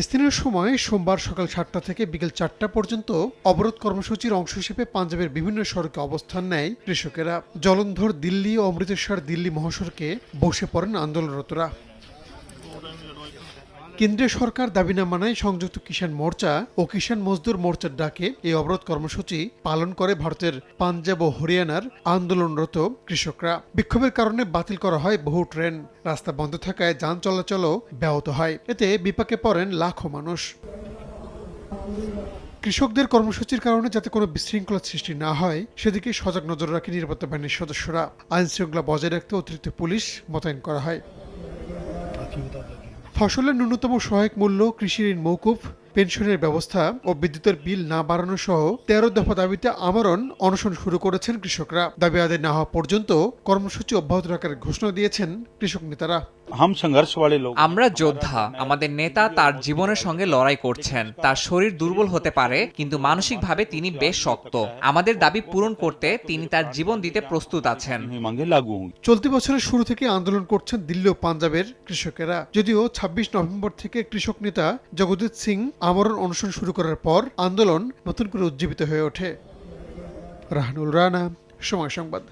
স্থানীয় সময় সোমবার সকাল 7টা থেকে বিকেল 4টা পর্যন্ত অবরোধ কর্মসূচির অংশ হিসেবে পাঞ্জাবের বিভিন্ন সড়কে অবস্থান নেয় কৃষকেরা। জলন্ধর দিল্লি ও অমৃতসর দিল্লি মহাসড়কে বসে পড়েন আন্দোলনরতরা। কেন্দ্রীয় সরকার দাবি না মানায় সংযুক্ত কিষাণ মোর্চা ও কিষাণ মজদুর মোর্চার ডাকে এই অবরোধ কর্মসূচি পালন করে ভারতের পাঞ্জাব ও হরিয়ানার আন্দোলনরত কৃষকরা। বিক্ষোভের কারণে বাতিল করা হয় বহু ট্রেন, রাস্তা বন্ধ থাকায় যান চলাচলও ব্যাহত হয়। এতে বিপাকে পড়েন লাখো মানুষ। কৃষকদের কর্মসূচির কারণে যাতে কোনো বিশৃঙ্খলা সৃষ্টি না হয় সেদিকে সজাগ নজর রাখে নিরাপত্তা বাহিনীর সদস্যরা। আইন শৃঙ্খলা বজায় রাখতে অতিরিক্ত পুলিশ মোতায়েন করা হয়। ফসলের ন্যূনতম সহায়ক মূল্য, কৃষি ঋণ মওকুফ, পেনশনের ব্যবস্থা ও বিদ্যুতের বিল না বাড়ানো সহ 13 দফা দাবিতে আমরণ অনশন শুরু করেছেন কৃষকরা। দাবি আদায় না হওয়া পর্যন্ত কর্মসূচি অব্যাহত রাখার ঘোষণা দিয়েছেন কৃষক নেতারা। আমরা যোদ্ধা, আমাদের নেতা তার জীবনের সঙ্গে লড়াই করছেন। তার শরীর দুর্বল হতে পারে, কিন্তু মানসিকভাবে তিনি বেশ শক্ত। আমাদের দাবি পূরণ করতে তিনি তার জীবন দিতে প্রস্তুত আছেন। চলতি বছরের শুরু থেকে আন্দোলন করছেন দিল্লি ও পাঞ্জাবের কৃষকেরা। যদিও 26 নভেম্বর থেকে কৃষক নেতা জগদীপ সিং আমরণ অনশন শুরু করার পর আন্দোলন নতুন করে উজ্জীবিত হয়ে ওঠে। রাহানুল রানা, সময় সংবাদ।